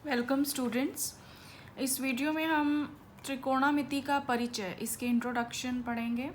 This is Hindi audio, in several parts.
Welcome students. इस वीडियो में हम त्रिकोणमिति का परिचय, इसके इंट्रोडक्शन पढ़ेंगे।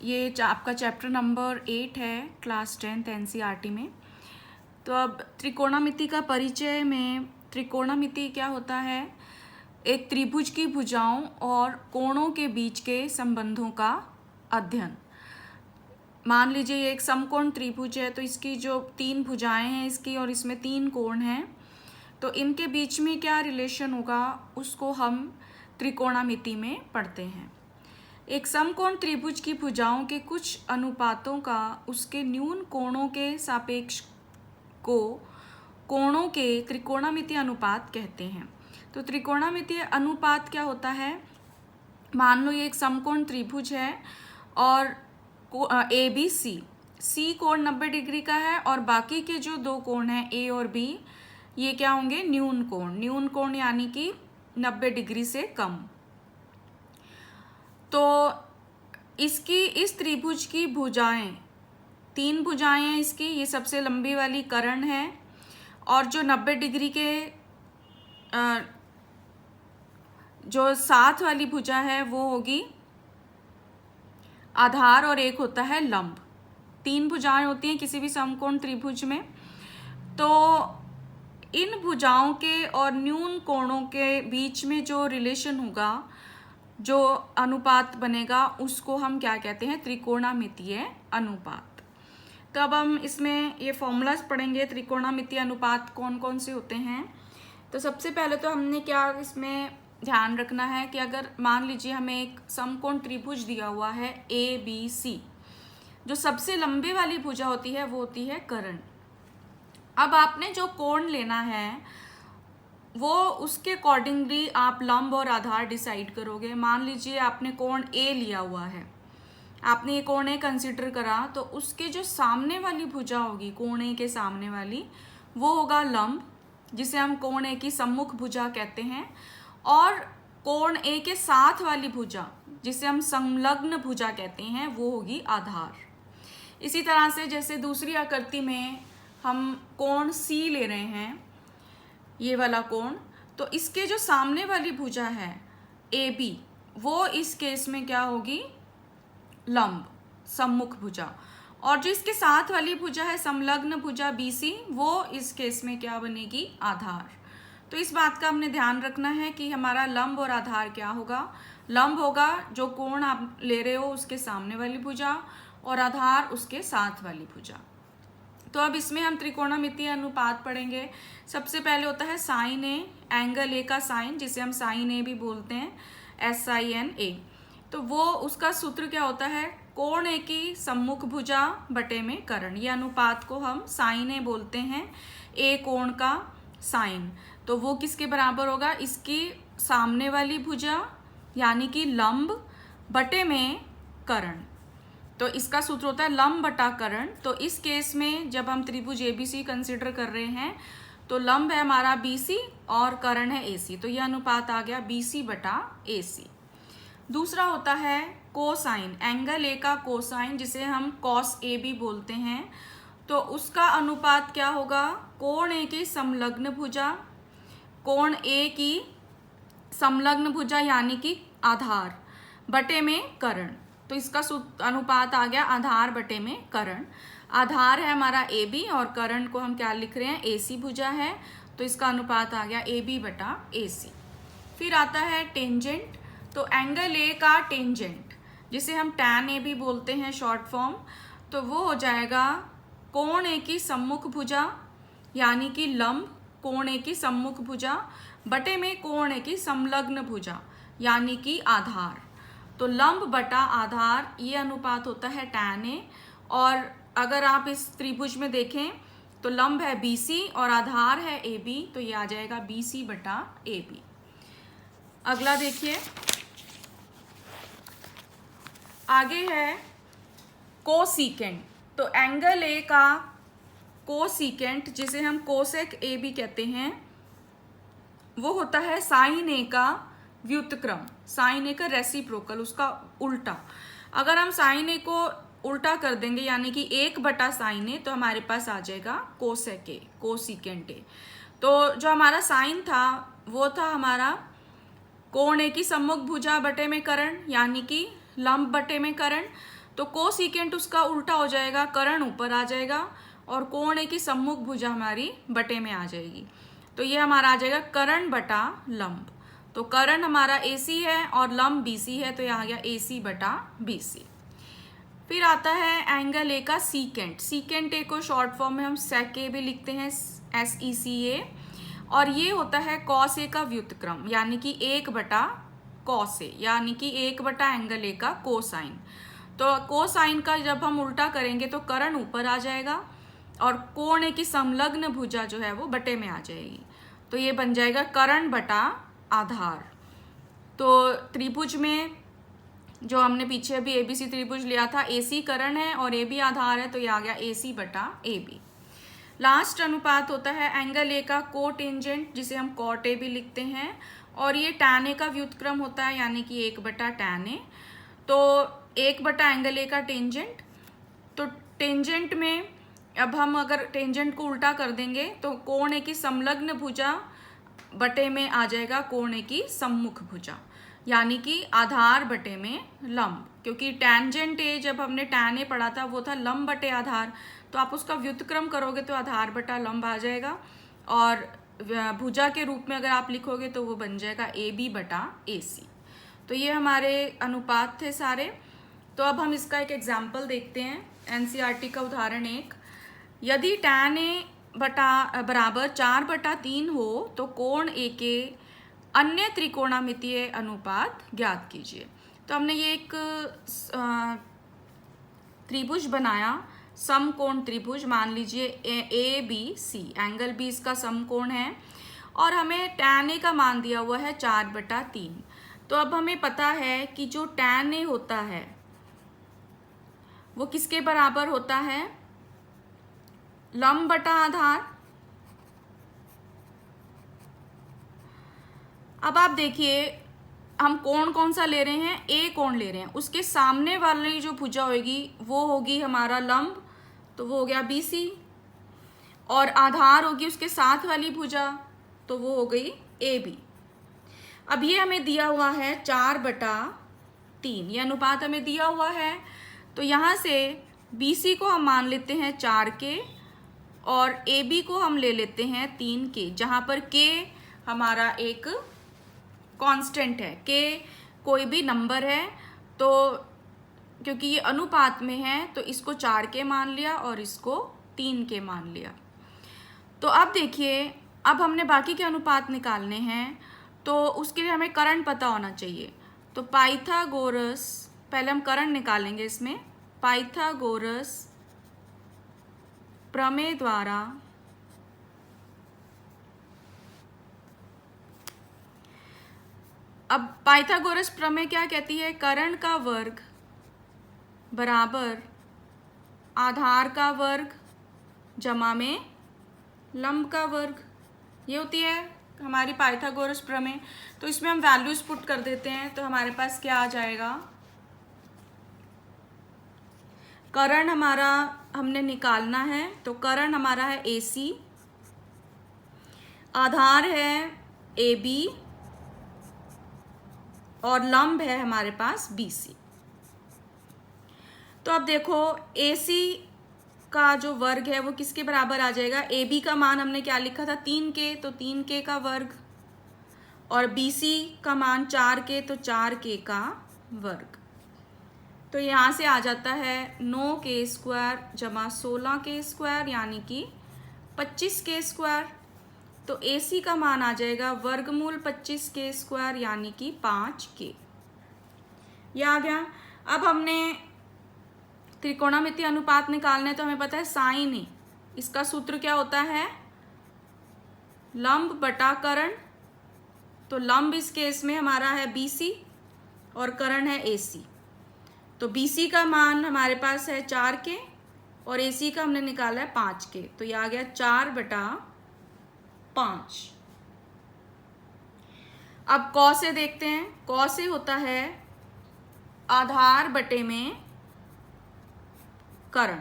ये आपका चैप्टर नंबर 8 है क्लास 10th NCERT में। तो अब त्रिकोणमिति का परिचय में त्रिकोणमिति क्या होता है? एक त्रिभुज की भुजाओं और कोणों के बीच के संबंधों का अध्ययन। मान लीजिए ये एक समकोण त्रिभुज है, तो इसकी जो 3 भुजाएं हैं इसकी, और इसमें 3 कोण हैं, तो इनके बीच में क्या रिलेशन होगा उसको हम त्रिकोणमिति में पढ़ते हैं। एक समकोण त्रिभुज की भुजाओं के कुछ अनुपातों का उसके न्यून कोणों के सापेक्ष को कोणों के त्रिकोणमितीय अनुपात कहते हैं। तो त्रिकोणमितीय अनुपात क्या होता है? मान लो ये एक समकोण त्रिभुज है और सी कोण 90 डिग्री का है, और बाकी के जो 2 कोण हैं ए और बी, ये क्या होंगे? न्यून कोण यानी कि 90 डिग्री से कम। तो इस त्रिभुज की भुजाएं, 3 भुजाएं हैं इसकी। ये सबसे लंबी वाली कर्ण है, और जो 90 डिग्री के जो साथ वाली भुजा है वो होगी आधार, और एक होता है लंब। 3 भुजाएं होती हैं किसी भी समकोण त्रिभुज में। तो इन भुजाओं के और न्यून कोणों के बीच में जो रिलेशन होगा, जो अनुपात बनेगा, उसको हम क्या कहते हैं? त्रिकोणमितीय अनुपात। तो अब हम इसमें ये फॉर्मूलाज पढ़ेंगे। त्रिकोणमितीय अनुपात कौन कौन से होते हैं? तो सबसे पहले तो हमने क्या इसमें ध्यान रखना है कि अगर मान लीजिए हमें एक समकोण त्रिभुज दिया हुआ है ABC, जो सबसे लंबे वाली भुजा होती है वो होती है कर्ण। अब आपने जो कोण लेना है वो उसके अकॉर्डिंगली आप लंब और आधार डिसाइड करोगे। मान लीजिए आपने कोण A लिया हुआ है, आपने ये कोण A कंसिडर करा, तो उसके जो सामने वाली भुजा होगी, कोण A के सामने वाली, वो होगा लंब, जिसे हम कोण A की सम्मुख भुजा कहते हैं। और कोण A के साथ वाली भुजा, जिसे हम संलग्न भुजा कहते हैं, वो होगी आधार। इसी तरह से जैसे दूसरी आकृति में हम कोण C ले रहे हैं, ये वाला कोण, तो इसके जो सामने वाली भुजा है AB, वो इस केस में क्या होगी? लंब, सम्मुख भुजा। और जो इसके साथ वाली भुजा है संलग्न भुजा BC, वो इस केस में क्या बनेगी? आधार। तो इस बात का हमने ध्यान रखना है कि हमारा लंब और आधार क्या होगा। लंब होगा जो कोण आप ले रहे हो उसके सामने वाली भुजा, और आधार उसके साथ वाली भुजा। तो अब इसमें हम त्रिकोणमितीय अनुपात पढ़ेंगे। सबसे पहले होता है साइन ए, एंगल ए का साइन, जिसे हम साइन ए भी बोलते हैं, SINA। तो वो उसका सूत्र क्या होता है? कोण ए की सम्मुख भुजा बटे में कर्ण। ये अनुपात को हम साइन ए बोलते हैं, ए कोण का साइन। तो वो किसके बराबर होगा? इसकी सामने वाली भुजा यानी कि लंब बटे में कर्ण। तो इसका सूत्र होता है लंब बटा कर्ण। तो इस केस में जब हम त्रिभुज ABC कंसिडर कर रहे हैं, तो लंब है हमारा BC और कर्ण है AC, तो यह अनुपात आ गया BC बटा AC। दूसरा होता है कोसाइन, एंगल A का कोसाइन, जिसे हम cos A भी बोलते हैं। तो उसका अनुपात क्या होगा? कोण A की संलग्न भुजा, कोण A की संलग्न भुजा यानी कि आधार बटे में कर्ण। तो इसका अनुपात आ गया आधार बटे में कर्ण। आधार है हमारा AB और कर्ण को हम क्या लिख रहे हैं? AC भुजा है, तो इसका अनुपात आ गया AB बटा AC। फिर आता है टेंजेंट। तो एंगल A का टेंजेंट, जिसे हम tan A भी बोलते हैं शॉर्ट फॉर्म, तो वो हो जाएगा कोण A की सम्मुख भुजा यानी कि लंब, कोण A की सम्मुख भुजा बटे में कोण A की संलग्न भुजा यानी कि आधार। तो लंब बटा आधार, ये अनुपात होता है tan A। और अगर आप इस त्रिभुज में देखें तो लंब है BC और आधार है AB, तो ये आ जाएगा BC बटा AB। अगला देखिए, आगे है कोसीकेंट। तो एंगल A का कोसीकेंट, जिसे हम कोसेक A भी कहते हैं, वो होता है साइन A का व्युत्क्रम, साइन A का रेसिप्रोकल, उसका उल्टा। अगर हम साइन A को उल्टा कर देंगे यानी कि 1 बटा साइन A, तो हमारे पास आ जाएगा कोसेक A, कोसिकेंट A। तो जो हमारा साइन था वो था हमारा कोण ए की सम्मुख भुजा बटे में कर्ण, यानी कि लंब बटे में कर्ण। तो कोसिकेंट उसका उल्टा हो जाएगा, कर्ण ऊपर आ जाएगा और कोण ए की सम्मुख भुजा हमारी बटे में आ जाएगी। तो ये हमारा आ जाएगा कर्ण बटा लंब। तो कर्ण हमारा AC है और लंब BC है, तो ये आ गया AC बटा BC। फिर आता है एंगल ए का सीकेंट। सीकेंट ए को शॉर्ट फॉर्म में हम सेक ए भी लिखते हैं, SECA। और ये होता है कॉस ए का व्युत्क्रम, यानी कि 1 बटा कॉस ए, यानी कि 1 बटा एंगल ए का कोसाइन। तो कोसाइन का जब हम उल्टा करेंगे तो कर्ण ऊपर आ जाएगा और कोण ए की संलग्न भुजा जो है वो बटे में आ जाएगी। तो ये बन जाएगा कर्ण बटा आधार। तो त्रिभुज में जो हमने पीछे अभी ABC त्रिभुज लिया था, AC कर्ण है और AB आधार है, तो ये आ गया AC बटा AB। लास्ट अनुपात होता है एंगल ए का कोटेंजेंट, जिसे हम कॉट ए भी लिखते हैं, और ये टैन ए का व्युत्क्रम होता है, यानी कि 1 बटा टैन ए। तो 1 बटा एंगल ए का टेंजेंट। तो टेंजेंट में अब हम अगर टेंजेंट को उल्टा कर देंगे तो कोण ए की संलग्न भुजा बटे में आ जाएगा कोण ए की सम्मुख भुजा, यानी कि आधार बटे में लंब। क्योंकि टेंजेंट ए जब हमने टैन ए पढ़ा था वो था लंब बटे आधार, तो आप उसका व्युत्क्रम करोगे तो आधार बटा लंब आ जाएगा, और भुजा के रूप में अगर आप लिखोगे तो वो बन जाएगा AB बटा AC। तो ये हमारे अनुपात थे सारे। तो अब हम इसका एक एग्जाम्पल देखते हैं, NCERT का उदाहरण 1। यदि टैन ए बटा बराबर 4/3 हो तो कोण ए के अन्य त्रिकोणामितीय अनुपात ज्ञात कीजिए। तो हमने ये एक त्रिभुज बनाया, समकोण त्रिभुज, मान लीजिए ABC, एंगल B इसका समकोण है, और हमें टैन ए का मान दिया हुआ है 4/3। तो अब हमें पता है कि जो टैन ए होता है वो किसके बराबर होता है, लंब बटा आधार। अब आप देखिए हम कोण कौन सा ले रहे हैं, A कोण ले रहे हैं, उसके सामने वाली जो भुजा होगी वो होगी हमारा लंब, तो वो हो गया BC, और आधार होगी उसके साथ वाली भुजा, तो वो हो गई AB। अब ये हमें दिया हुआ है 4/3, ये अनुपात हमें दिया हुआ है। तो यहाँ से BC को हम मान लेते हैं 4 के और AB को हम ले लेते हैं 3 के, जहाँ पर K हमारा एक कांस्टेंट है, K कोई भी नंबर है। तो क्योंकि ये अनुपात में है तो इसको 4 के मान लिया और इसको 3 के मान लिया। तो अब देखिए, अब हमने बाकी के अनुपात निकालने हैं, तो उसके लिए हमें कर्ण पता होना चाहिए। तो पाइथागोरस, पहले हम कर्ण निकालेंगे इसमें, पाइथागोरस प्रमेय द्वारा अब पाइथागोरस प्रमेय क्या कहती है, कर्ण का वर्ग बराबर आधार का वर्ग जमा में लंब का वर्ग, ये होती है हमारी पाइथागोरस प्रमेय। तो इसमें हम वैल्यूज पुट कर देते हैं, तो हमारे पास क्या आ जाएगा, कर्ण हमारा हमने निकालना है, तो कर्ण हमारा है AC, आधार है AB और लंब है हमारे पास BC। तो अब देखो AC का जो वर्ग है वो किसके बराबर आ जाएगा, AB का मान हमने क्या लिखा था 3K, तो 3K का वर्ग, और BC का मान 4K, तो 4K का वर्ग। तो यहाँ से आ जाता है 9K² जमा 16K², यानी कि 25K²। तो AC का मान आ जाएगा वर्गमूल 25K², यानी कि 5K। यह आ गया। अब हमने त्रिकोणामितीय अनुपात निकालने, तो हमें पता है साइन ए, इसका सूत्र क्या होता है, लंब बटा कर्ण। तो लंब इस केस में हमारा है BC और कर्ण है AC। तो BC का मान हमारे पास है 4K और AC का हमने निकाला है 5K, तो यह आ गया 4/5। अब कौ से देखते हैं, कौ से होता है आधार बटे में कर्ण।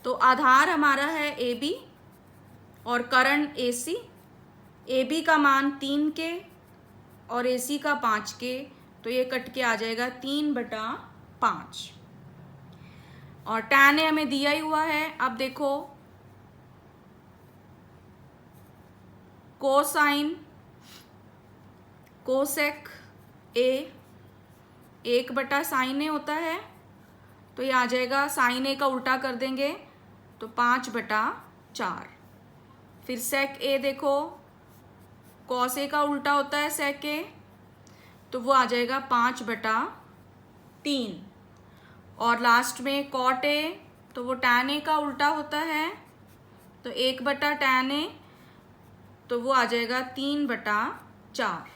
तो आधार हमारा है AB और कर्ण AC, ए बी का मान 3 के और ए सी का 5 के, तो ये कट के आ जाएगा 3/5। और tan ए हमें दिया ही हुआ है। अब देखो कोसाइन कोसेक ए 1/sin ए होता है, तो ये आ जाएगा साइन ए का उल्टा कर देंगे तो 5/4। फिर सेक ए देखो, कॉस ए का उल्टा होता है सेक ए, तो वो आ जाएगा 5/3। और लास्ट में कॉट ए, तो वो tan ए का उल्टा होता है, तो 1/tan ए, तो वो आ जाएगा 3/4।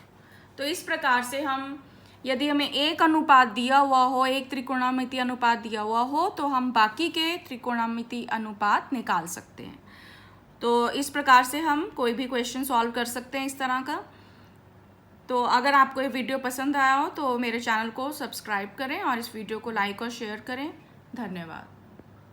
तो इस प्रकार से हम, यदि हमें एक अनुपात दिया हुआ हो, एक त्रिकोणामिति अनुपात दिया हुआ हो, तो हम बाकी के त्रिकोणामिति अनुपात निकाल सकते हैं। तो इस प्रकार से हम कोई भी क्वेश्चन सॉल्व कर सकते हैं इस तरह का। तो अगर आपको ये वीडियो पसंद आया हो तो मेरे चैनल को सब्सक्राइब करें और इस वीडियो को लाइक और शेयर करें। धन्यवाद।